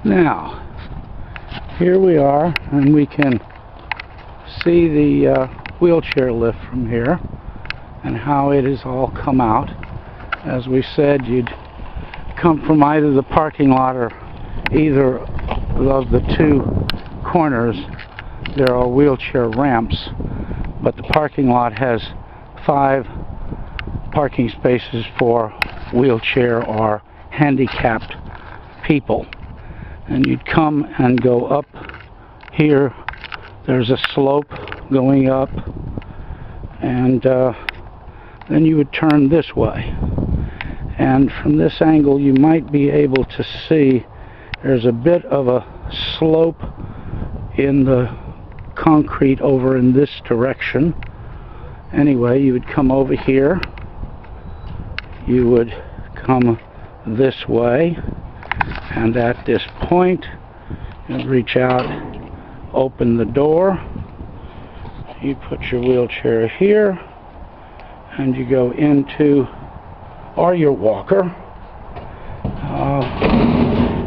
Now, here we are, and we can see the wheelchair lift from here and how it has all come out. As we said, you'd come from either the parking lot or either of the two corners. There are wheelchair ramps, but the parking lot has 5 parking spaces for wheelchair or handicapped people. And you'd come and go up here. There's a slope going up, and then you would turn this way. And from this angle you might be able to see there's a bit of a slope in the concrete over in this direction. Anyway, you would come over here, you would come this way, and at this point you'd reach out, open the door, you put your wheelchair here, and you go into, or your walker,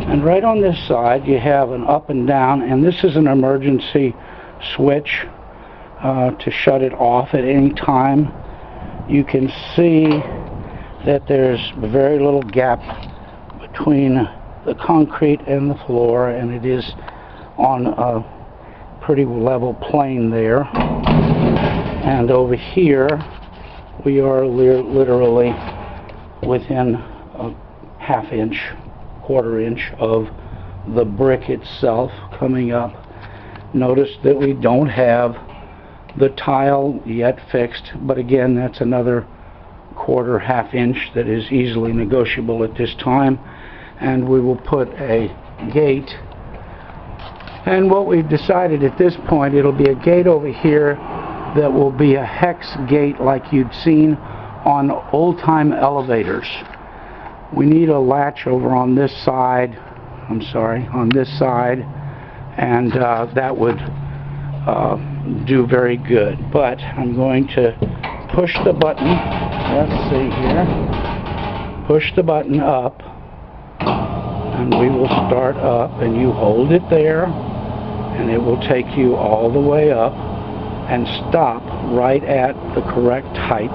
and right on this side you have an up and down, and this is an emergency switch to shut it off at any time. You can see that there's very little gap between the concrete and the floor, and it is on a pretty level plane there. And over here we are literally within a ½ inch, ½ inch of the brick itself coming up. Notice that we don't have the tile yet fixed, but again, that's another ½ inch that is easily negotiable at this time. And we will put a gate, and what we've decided at this point, it'll be a gate over here that will be a hex gate like you'd seen on old-time elevators. We need a latch over on this side, on this side, and that would do very good. But I'm going to push the button, let's see here, push the button up, and we will start up, and you hold it there, and it will take you all the way up and stop right at the correct height.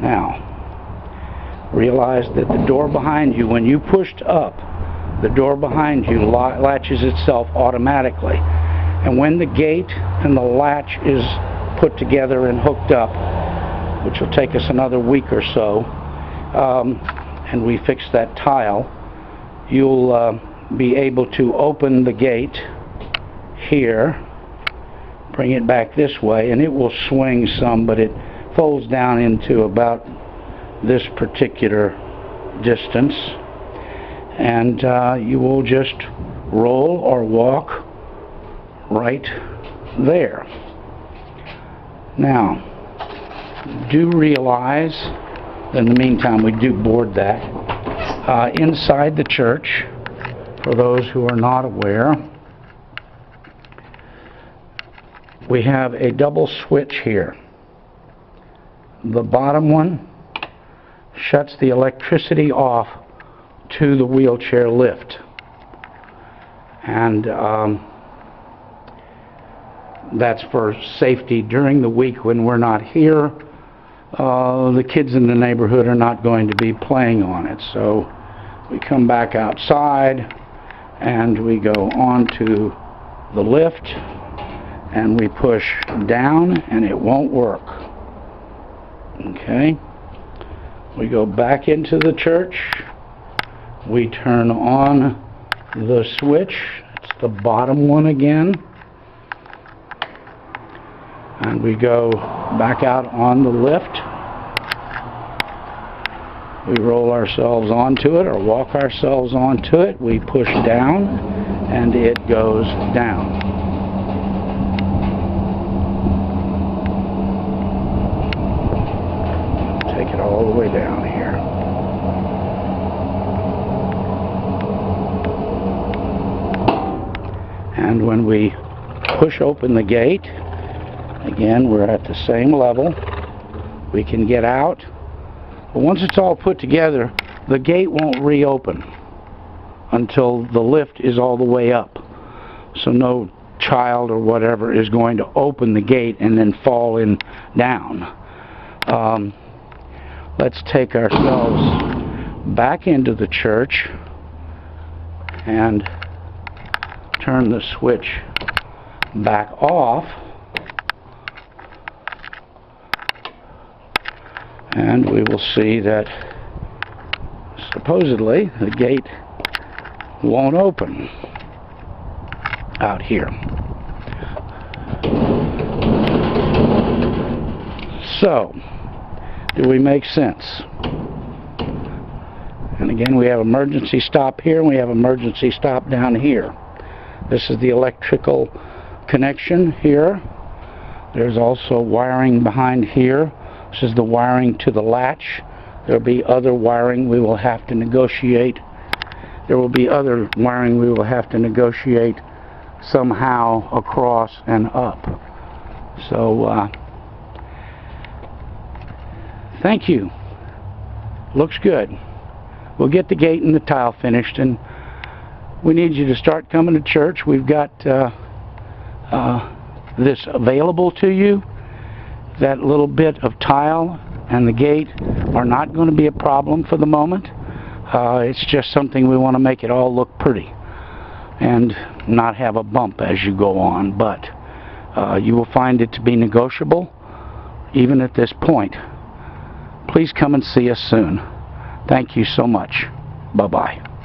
Now, realize that the door behind you, when you pushed up, the door behind you latches itself automatically. And when the gate and the latch is put together and hooked up, which will take us another week or so, and we fix that tile, you'll be able to open the gate here, bring it back this way, and it will swing some, but it folds down into about this particular distance, and you will just roll or walk right there. Now, do realize that in the meantime we do board that. Inside the church, for those who are not aware, we have a double switch here. The bottom one shuts the electricity off to the wheelchair lift, and that's for safety during the week when we're not here. The kids in the neighborhood are not going to be playing on it, so we come back outside and we go on to the lift and we push down, and it won't work. Okay, we go back into the church, we turn on the switch, it's the bottom one again, and we go back out on the lift. We roll ourselves onto it or walk ourselves onto it. We push down and it goes down. Take it all the way down here. And when we push open the gate, Again, we're at the same level. We can get out. But once it's all put together, the gate won't reopen until the lift is all the way up. So no child or whatever is going to open the gate and then fall in down. Let's take ourselves back into the church and turn the switch back off, and we will see that supposedly the gate won't open out here. So, do we make sense? And again, we have emergency stop here, and we have emergency stop down here. This is the electrical connection here. There's also wiring behind here. This is the wiring to the latch. There'll be other wiring we will have to negotiate. There will be other wiring we will have to negotiate somehow across and up. So, thank you. Looks good. We'll get the gate and the tile finished, and we need you to start coming to church. We've got this available to you. That little bit of tile and the gate are not going to be a problem for the moment. It's just something we want to make it all look pretty and not have a bump as you go on, but you will find it to be negotiable even at this point. Please come and see us soon. Thank you so much. Bye-bye.